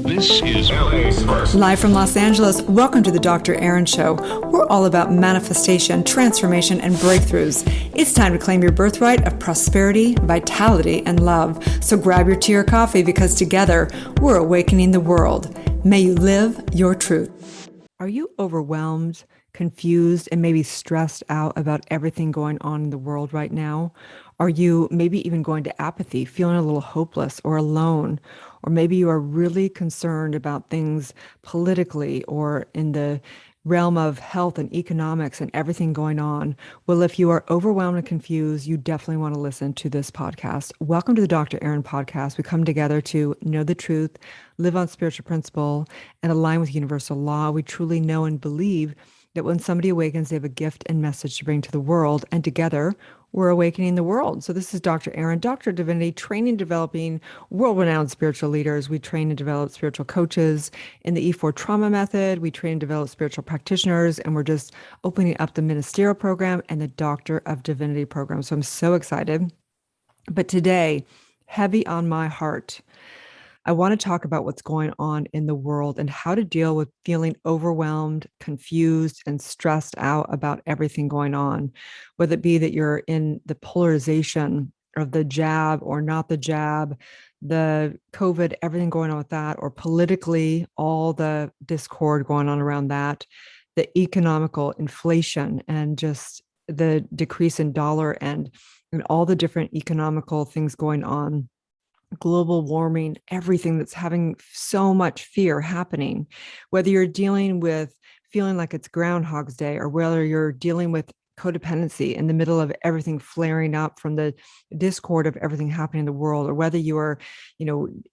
This is LA's first. Live from Los Angeles, welcome to the Dr. Erin Show. We're all about manifestation, transformation, and breakthroughs. It's time to claim your birthright of prosperity, vitality, and love. So grab your tea or coffee because together we're awakening the world. May you live your truth. Are you overwhelmed, confused, and maybe stressed out about everything going on in the world right now? Are you maybe even going to apathy, feeling a little hopeless or alone? Or maybe you are really concerned about things politically or in the realm of health and economics and everything going on. Well, if you are overwhelmed and confused, you definitely want to listen to this podcast. Welcome to the Dr. Erin podcast. We come together to know the truth, live on spiritual principle, and align with universal law. We truly know and believe that when somebody awakens, they have a gift and message to bring to the world, and together we're awakening the world. So this is Dr. Erin, Doctor of Divinity, training and developing world-renowned spiritual leaders. We train and develop spiritual coaches in the E4 trauma method. We train and develop spiritual practitioners, and we're just opening up the ministerial program and the Doctor of Divinity program. So I'm so excited. But today, heavy on my heart, I want to talk about what's going on in the world and how to deal with feeling overwhelmed, confused, and stressed out about everything going on, whether it be that you're in the polarization of the jab or not the jab, the COVID, everything going on with that, or politically, all the discord going on around that, the economical inflation and just the decrease in dollar and all the different economical things going on, global warming, everything that's having so much fear happening, whether you're dealing with feeling like it's Groundhog's Day or whether you're dealing with codependency in the middle of everything flaring up from the discord of everything happening in the world, or whether you are,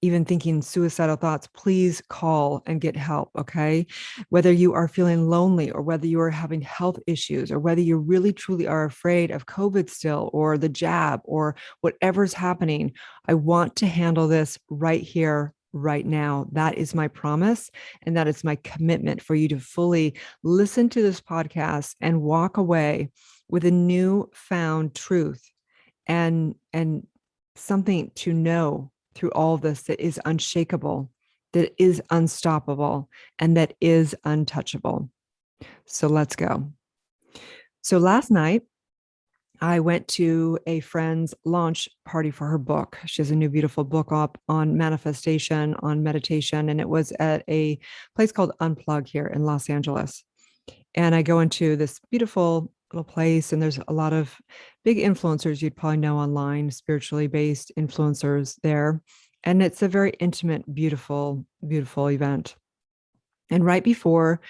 even thinking suicidal thoughts, please call and get help. Okay. Whether you are feeling lonely or whether you are having health issues or whether you really truly are afraid of COVID still or the jab or whatever's happening, I want to handle this right here, right now. That is my promise. And that is my commitment for you to fully listen to this podcast and walk away with a newfound truth and something to know through all this that is unshakable, that is unstoppable, and that is untouchable. So let's go. So last night, I went to a friend's launch party for her book. She has a new beautiful book up on manifestation, on meditation, and it was at a place called Unplug here in Los Angeles. And I go into this beautiful little place, and there's a lot of big influencers you'd probably know online, spiritually based influencers there. And it's a very intimate, beautiful, beautiful event. And right before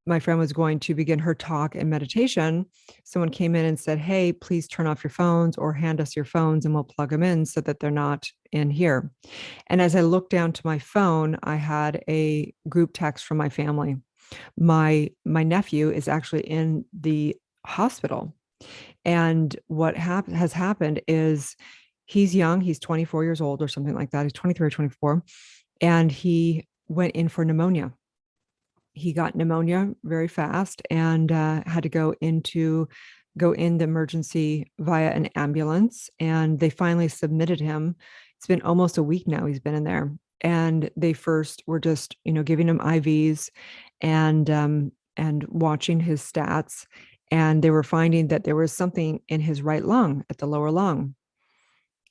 my friend was going to begin her talk and meditation, someone came in and said, "Hey, please turn off your phones or hand us your phones and we'll plug them in so that they're not in here." And as I looked down to my phone, I had a group text from my family. My nephew is actually in the hospital. And what has happened is he's young, he's 24 years old or something like that. He's 23 or 24. And he went in for pneumonia. He got pneumonia very fast and had to go in the emergency via an ambulance. And they finally submitted him. It's been almost a week now he's been in there. And they first were just, giving him IVs and watching his stats. And they were finding that there was something in his right lung, at the lower lung.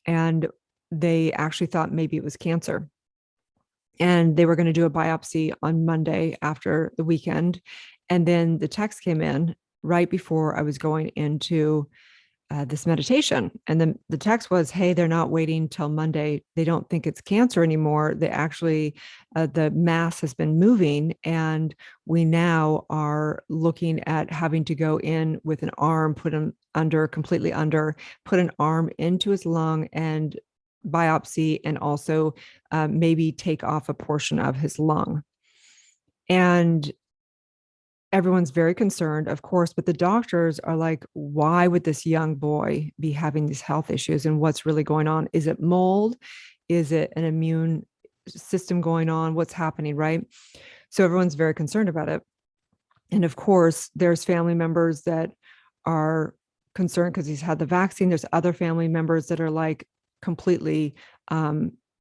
And they actually thought maybe it was cancer. And they were going to do a biopsy on Monday after the weekend. And then the text came in right before I was going into this meditation. And then the text was, "Hey, they're not waiting till Monday. They don't think it's cancer anymore. They actually, the mass has been moving. And we now are looking at having to go in with an arm, put him under, completely under, put an arm into his lung and biopsy and also maybe take off a portion of his lung." And everyone's very concerned, of course, but the doctors are like, why would this young boy be having these health issues and what's really going on? Is it mold? Is it an immune system going on? What's happening, right? So everyone's very concerned about it. And of course, there's family members that are concerned because he's had the vaccine. There's other family members that are like completely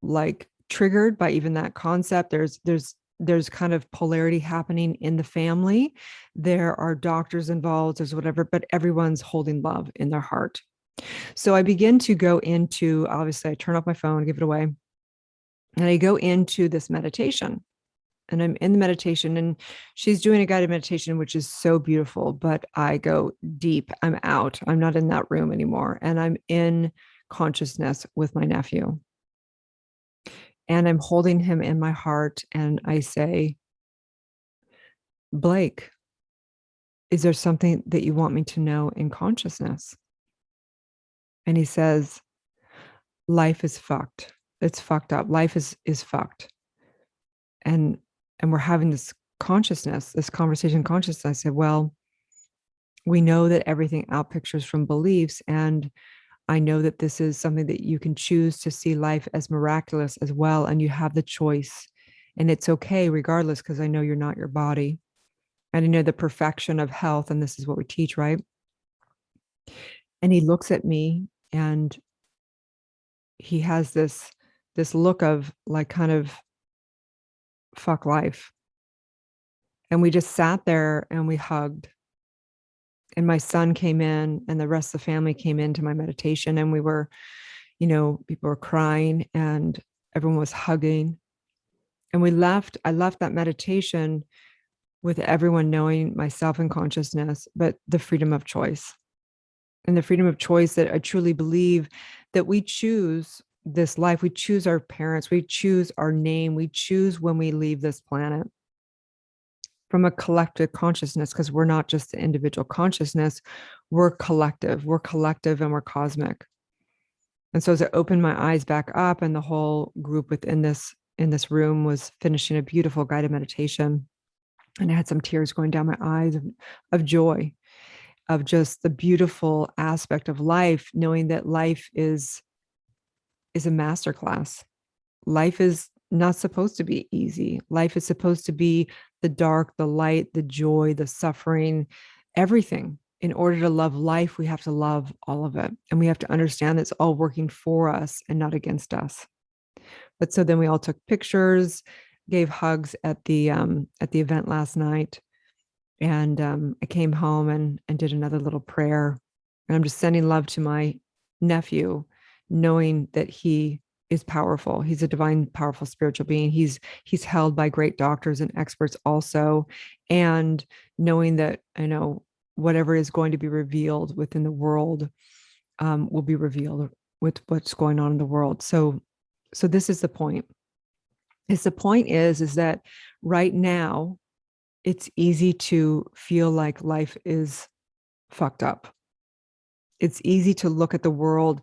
like triggered by even that concept. There's kind of polarity happening in the family. There are doctors involved, there's whatever, but everyone's holding love in their heart. So I begin to go into, obviously, I turn off my phone, give it away, and I go into this meditation. And I'm in the meditation, and she's doing a guided meditation, which is so beautiful. But I go deep. I'm out. I'm not in that room anymore. And I'm in consciousness with my nephew. And I'm holding him in my heart. And I say, Blake, is there something that you want me to know in consciousness? And he says, life is fucked. It's fucked up. Life is fucked. And we're having this consciousness, this conversation consciousness. I said, well, we know that everything outpictures from beliefs. And I know that this is something that you can choose to see life as miraculous as well. And you have the choice. And it's okay regardless, because I know you're not your body. And I know the perfection of health. And this is what we teach, right? And he looks at me, and he has this look of like, kind of, fuck life. And we just sat there and we hugged. And my son came in, and the rest of the family came into my meditation, and we were, people were crying and everyone was hugging. And I left that meditation with everyone knowing myself in consciousness, but the freedom of choice, and the freedom of choice that I truly believe that we choose this life. We choose our parents. We choose our name. We choose when we leave this planet from a collective consciousness, because we're not just the individual consciousness, we're collective and we're cosmic. And so as I opened my eyes back up, and the whole group within in this room was finishing a beautiful guided meditation, and I had some tears going down my eyes of joy, of just the beautiful aspect of life, knowing that life is a masterclass. Life is not supposed to be easy. Life is supposed to be the dark, the light, the joy, the suffering, everything. In order to love life, we have to love all of it. And we have to understand that it's all working for us and not against us. But so then we all took pictures, gave hugs at the event last night. And I came home and did another little prayer. And I'm just sending love to my nephew, knowing that he is powerful. He's a divine, powerful spiritual being. He's held by great doctors and experts also. And knowing that, whatever is going to be revealed within the world will be revealed with what's going on in the world. So this is the point. The point is that right now, it's easy to feel like life is fucked up. It's easy to look at the world,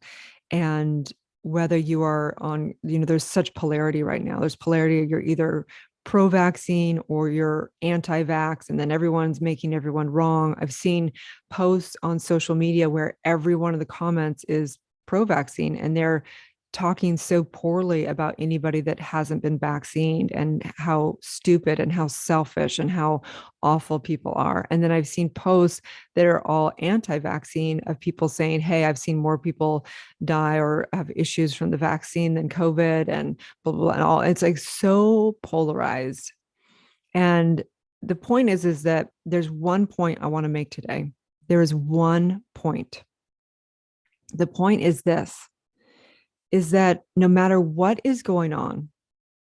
and whether you are on, there's such polarity right now. There's polarity. You're either pro-vaccine or you're anti-vax, and then everyone's making everyone wrong. I've seen posts on social media where every one of the comments is pro-vaccine, and they're talking so poorly about anybody that hasn't been vaccinated, and how stupid and how selfish and how awful people are. And then I've seen posts that are all anti-vaccine of people saying, hey, I've seen more people die or have issues from the vaccine than COVID, and blah, blah, blah, and all. It's like so polarized. And the point is that there's one point I want to make today. There is one point. The point is this, is that no matter what is going on,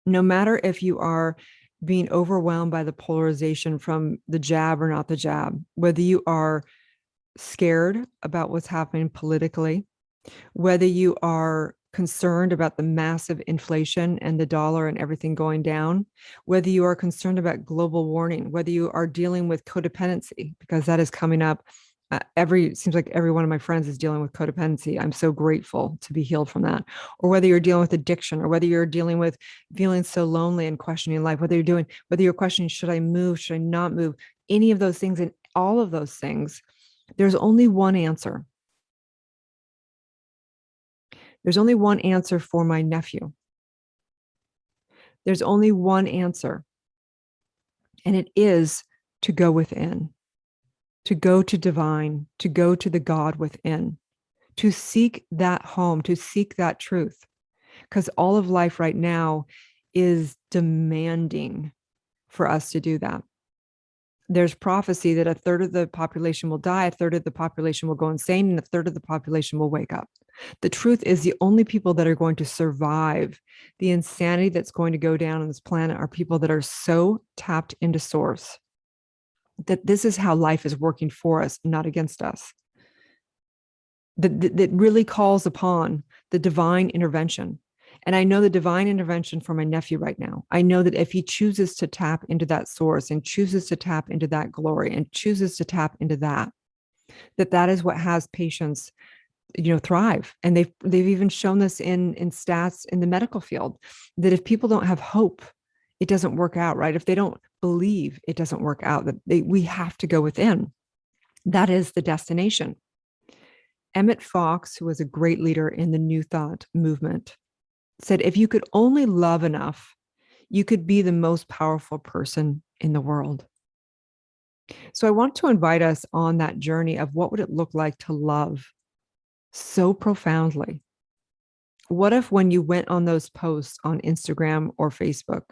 no matter if you are being overwhelmed by the polarization from the jab or not the jab, whether you are scared about what's happening politically, whether you are concerned about the massive inflation and the dollar and everything going down, whether you are concerned about global warming, whether you are dealing with codependency, because that is coming up. Seems like every one of my friends is dealing with codependency. I'm so grateful to be healed from that. Or whether you're dealing with addiction, or whether you're dealing with feeling so lonely and questioning life, whether you're questioning, should I move? Should I not move? Any of those things, and all of those things, there's only one answer. There's only one answer for my nephew. There's only one answer. And it is to go within, to go to divine, to go to the God within, to seek that home, to seek that truth. because all of life right now is demanding for us to do that. There's prophecy that a third of the population will die, a third of the population will go insane, and a third of the population will wake up. The truth is, the only people that are going to survive the insanity that's going to go down on this planet are people that are so tapped into source that this is how life is working for us, not against us. That really calls upon the divine intervention. And I know the divine intervention for my nephew right now. I know that if he chooses to tap into that source and chooses to tap into that glory and chooses to tap into that, that is what has patients, thrive. And they've even shown this in stats in the medical field, that if people don't have hope, it doesn't work out, right? If they don't believe, it doesn't work out. We have to go within. That is the destination. Emmett Fox, who was a great leader in the New Thought movement, said, if you could only love enough, you could be the most powerful person in the world. So I want to invite us on that journey of what would it look like to love so profoundly? What if when you went on those posts on Instagram or Facebook,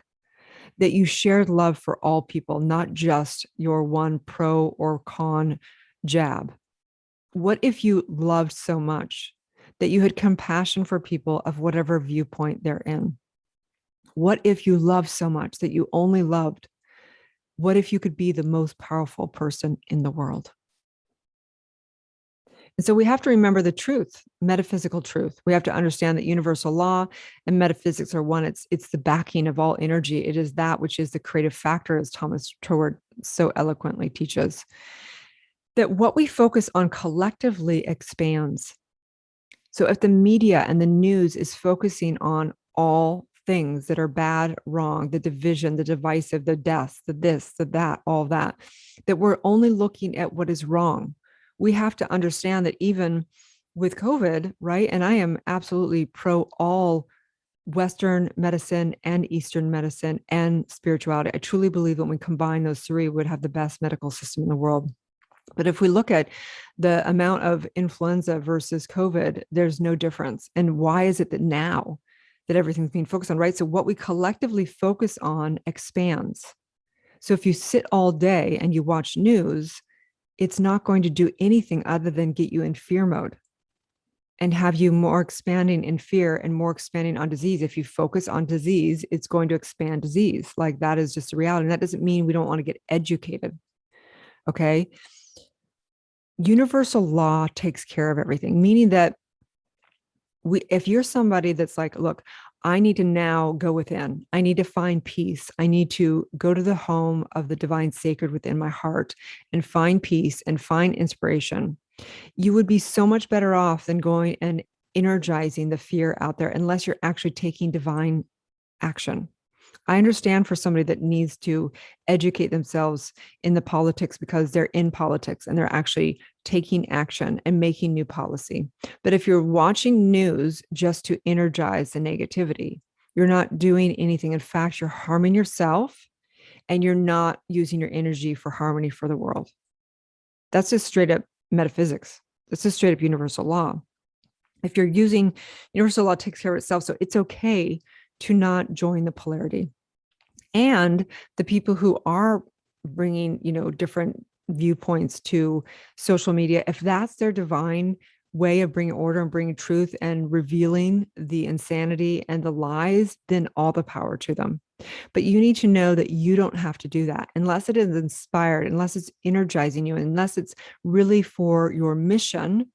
that you shared love for all people, not just your one pro or con jab? What if you loved so much that you had compassion for people of whatever viewpoint they're in? What if you loved so much that you only loved? What if you could be the most powerful person in the world? And so we have to remember the truth, metaphysical truth. We have to understand that universal law and metaphysics are one. It's the backing of all energy. It is that which is the creative factor, as Thomas Troward so eloquently teaches. That what we focus on collectively expands. So if the media and the news is focusing on all things that are bad, wrong, the division, the divisive, the deaths, the this, the that, all that we're only looking at what is wrong. We have to understand that even with COVID, right? And I am absolutely pro all Western medicine and Eastern medicine and spirituality. I truly believe that when we combine those three, we would have the best medical system in the world. But if we look at the amount of influenza versus COVID, there's no difference. And why is it that now that everything's being focused on, right? So what we collectively focus on expands. So if you sit all day and you watch news, it's not going to do anything other than get you in fear mode and have you more expanding in fear and more expanding on disease. If you focus on disease, it's going to expand disease. Like, that is just a reality. And that doesn't mean we don't want to get educated. Okay. Universal law takes care of everything, meaning that if you're somebody that's like, look, I need to now go within, I need to find peace, I need to go to the home of the divine sacred within my heart and find peace and find inspiration, you would be so much better off than going and energizing the fear out there, unless you're actually taking divine action. I understand for somebody that needs to educate themselves in the politics because they're in politics and they're actually taking action and making new policy. But if you're watching news just to energize the negativity, you're not doing anything. In fact, you're harming yourself and you're not using your energy for harmony for the world. That's just straight up metaphysics. That's just straight up universal law. If you're using universal law, takes care of itself. So it's okay to not join the polarity. And the people who are bringing, different viewpoints to social media, if that's their divine way of bringing order and bringing truth and revealing the insanity and the lies, then all the power to them. But you need to know that you don't have to do that unless it is inspired, unless it's energizing you, unless it's really for your mission,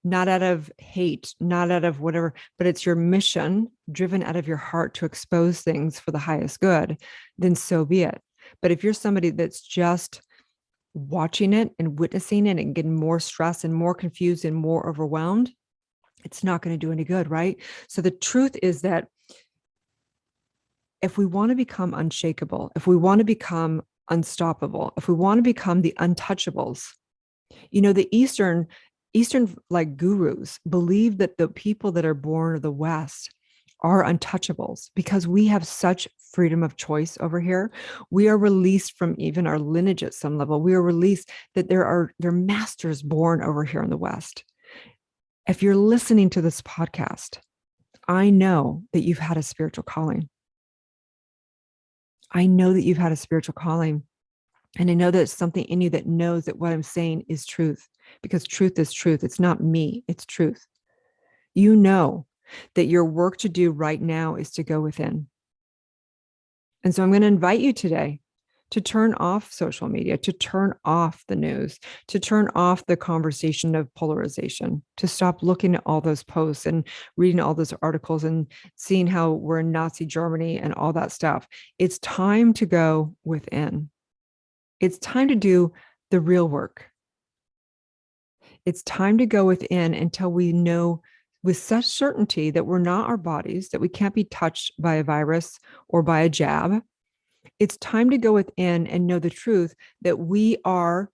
not out of hate, not out of whatever, but it's your mission driven out of your heart to expose things for the highest good, then so be it. But if you're somebody that's just watching it and witnessing it and getting more stressed and more confused and more overwhelmed, it's not going to do any good, right? So the truth is that if we want to become unshakable, if we want to become unstoppable, if we want to become the untouchables, the Eastern like gurus believe that the people that are born of the West are untouchables because we have such freedom of choice over here. We are released from even our lineage at some level. We are released that there are masters born over here in the West. If you're listening to this podcast, I know that you've had a spiritual calling. I know that you've had a spiritual calling. And I know there's something in you that knows that what I'm saying is truth, because truth is truth. It's not me, it's truth. You know that your work to do right now is to go within. And so I'm going to invite you today to turn off social media, to turn off the news, to turn off the conversation of polarization, to stop looking at all those posts and reading all those articles and seeing how we're in Nazi Germany and all that stuff. It's time to go within. It's time to do the real work. It's time to go within until we know with such certainty that we're not our bodies, that we can't be touched by a virus or by a jab. It's time to go within and know the truth that we are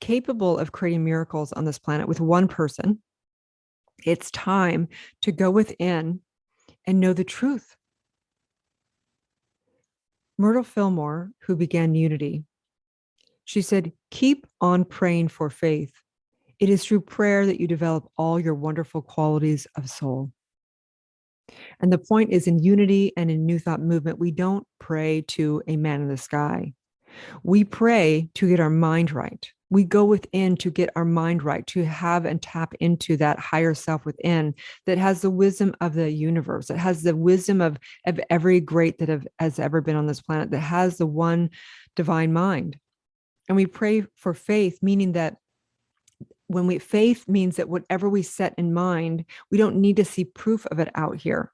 capable of creating miracles on this planet with one person. It's time to go within and know the truth. Myrtle Fillmore, who began Unity, she said, keep on praying for faith. It is through prayer that you develop all your wonderful qualities of soul. And the point is, in Unity and in New Thought Movement, we don't pray to a man in the sky. We pray to get our mind right. We go within to get our mind right, to have and tap into that higher self within that has the wisdom of the universe, that has the wisdom of every great that has ever been on this planet, that has the one divine mind. And we pray for faith, meaning that faith means that whatever we set in mind, we don't need to see proof of it out here.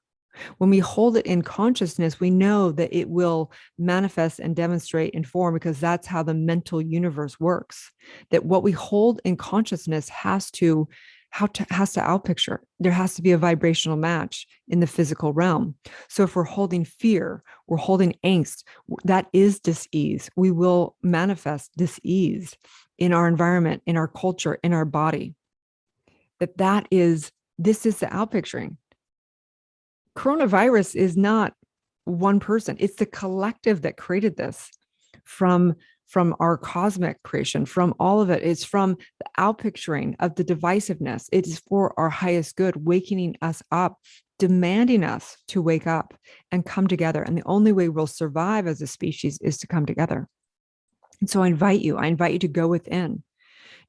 When we hold it in consciousness, we know that it will manifest and demonstrate in form, because that's how the mental universe works. That what we hold in consciousness has to outpicture. There has to be a vibrational match in the physical realm. So if we're holding fear, we're holding angst, that is dis-ease. We will manifest dis-ease in our environment, in our culture, in our body. This is the outpicturing. Coronavirus is not one person. It's the collective that created this from our cosmic creation, from all of it. It's from the outpicturing of the divisiveness. It is for our highest good, waking us up, demanding us to wake up and come together. And the only way we'll survive as a species is to come together. And so I invite you to go within,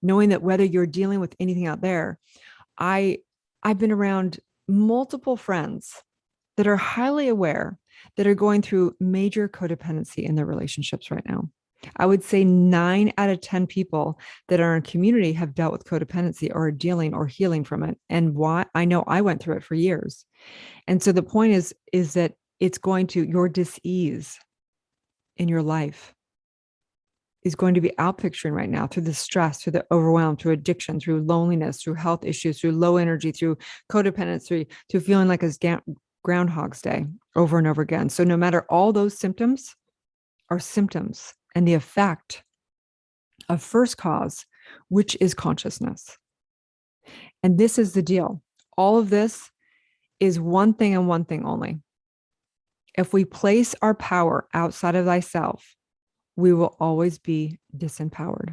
knowing that whether you're dealing with anything out there, I've been around multiple friends that are highly aware, that are going through major codependency in their relationships right now. I would say 9 out of 10 people that are in community have dealt with codependency or are dealing or healing from it. And why? I know I went through it for years. And so the point is that it's going to, your dis-ease in your life is going to be outpicturing right now through the stress, through the overwhelm, through addiction, through loneliness, through health issues, through low energy, through codependency, through feeling like it's Groundhog's Day over and over again. So no matter, all those symptoms are symptoms and the effect of first cause, which is consciousness. And this is the deal. All of this is one thing and one thing only. If we place our power outside of thyself, we will always be disempowered.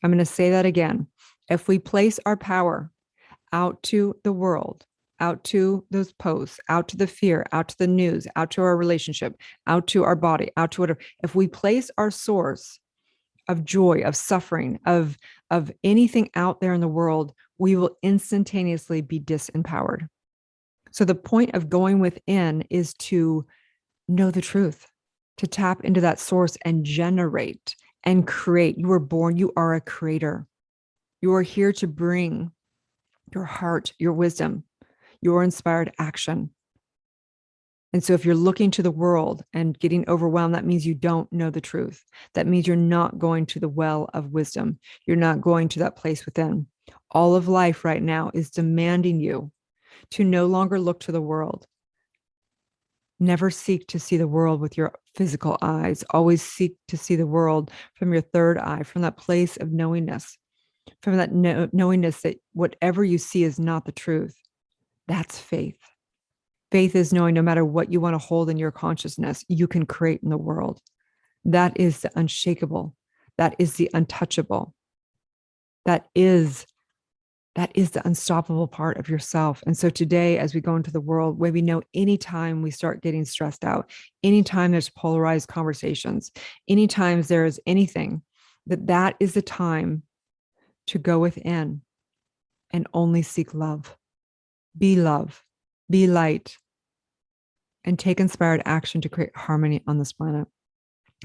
I'm going to say that again. If we place our power out to the world, out to those posts, out to the fear, out to the news, out to our relationship, out to our body, out to whatever, if we place our source of joy, of suffering, of anything out there in the world, we will instantaneously be disempowered. So the point of going within is to know the truth, to tap into that source and generate and create. You were born, you are a creator. You are here to bring your heart, your wisdom, your inspired action. And so if you're looking to the world and getting overwhelmed, that means you don't know the truth. That means you're not going to the well of wisdom. You're not going to that place within. All of life right now is demanding you to no longer look to the world. Never seek to see the world with your physical eyes. Always seek to see the world from your third eye, from that place of knowingness, from that knowingness that whatever you see is not the truth. That's faith. Faith is knowing no matter what you want to hold in your consciousness, you can create in the world. That is the unshakable. That is the untouchable. That is That is the unstoppable part of yourself. And so today, as we go into the world, where we know anytime we start getting stressed out, anytime there's polarized conversations, anytime there is anything, that is the time to go within and only seek love, be light, and take inspired action to create harmony on this planet.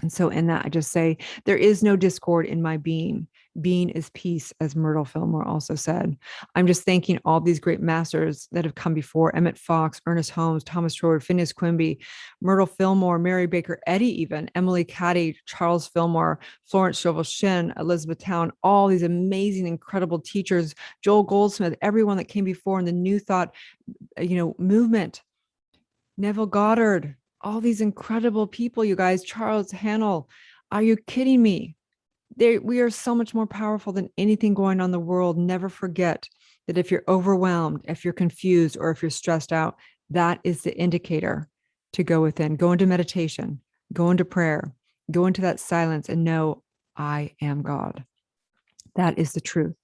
And so in that, I just say, there is no discord in my being. Being is peace, as Myrtle Fillmore also said. I'm just thanking all these great masters that have come before: Emmett Fox, Ernest Holmes, Thomas Short, Phineas Quimby, Myrtle Fillmore, Mary Baker Eddy, even Emily Cady, Charles Fillmore, Florence Scovel Shinn, Elizabeth Town, all these amazing, incredible teachers, Joel Goldsmith, everyone that came before in the New Thought, movement, Neville Goddard, all these incredible people, you guys, Charles Hannell. Are you kidding me? We are so much more powerful than anything going on in the world. Never forget that if you're overwhelmed, if you're confused, or if you're stressed out, that is the indicator to go within, go into meditation, go into prayer, go into that silence and know, I am God. That is the truth.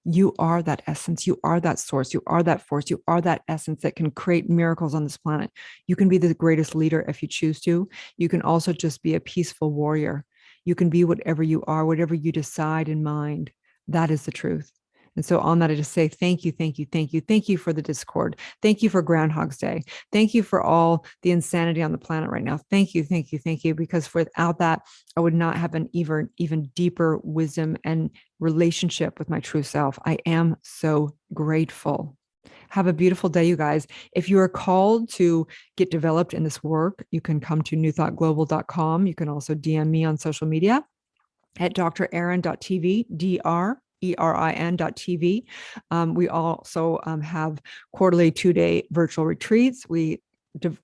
You are that essence. You are that source. You are that force. You are that essence that can create miracles on this planet. You can be the greatest leader if you choose to. You can also just be a peaceful warrior. You can be whatever you are, whatever you decide in mind. That is the truth. And so on that, I just say, thank you, thank you, thank you. Thank you for the discord. Thank you for Groundhog's Day. Thank you for all the insanity on the planet right now. Thank you, thank you, thank you. Because without that, I would not have an even deeper wisdom and relationship with my true self. I am so grateful. Have a beautiful day, you guys. If you are called to get developed in this work, you can come to newthoughtglobal.com. You can also DM me on social media at drerin.tv, DRERIN.tv. We also have quarterly 2-day virtual retreats. We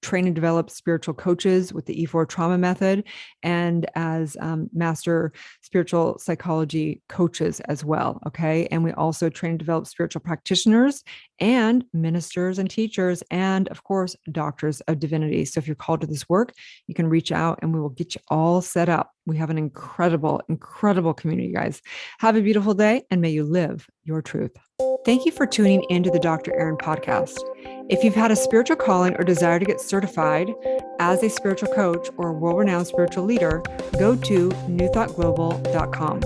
train and develop spiritual coaches with the E4 trauma method, and as master spiritual psychology coaches as well. Okay. And we also train and develop spiritual practitioners and ministers and teachers, and of course, doctors of divinity. So if you're called to this work, you can reach out and we will get you all set up. We have an incredible, incredible community, guys. Have a beautiful day and may you live your truth. Thank you for tuning into the Dr. Erin podcast. If you've had a spiritual calling or desire to get certified as a spiritual coach or a world-renowned spiritual leader, go to newthoughtglobal.com.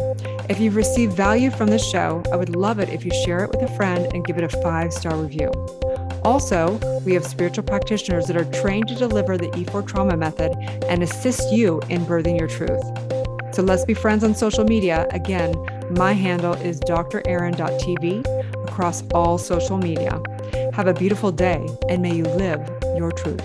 If you've received value from this show, I would love it if you share it with a friend and give it a 5-star review. Also, we have spiritual practitioners that are trained to deliver the E4 trauma method and assist you in birthing your truth. So let's be friends on social media. Again, my handle is drerin.tv across all social media. Have a beautiful day and may you live your truth.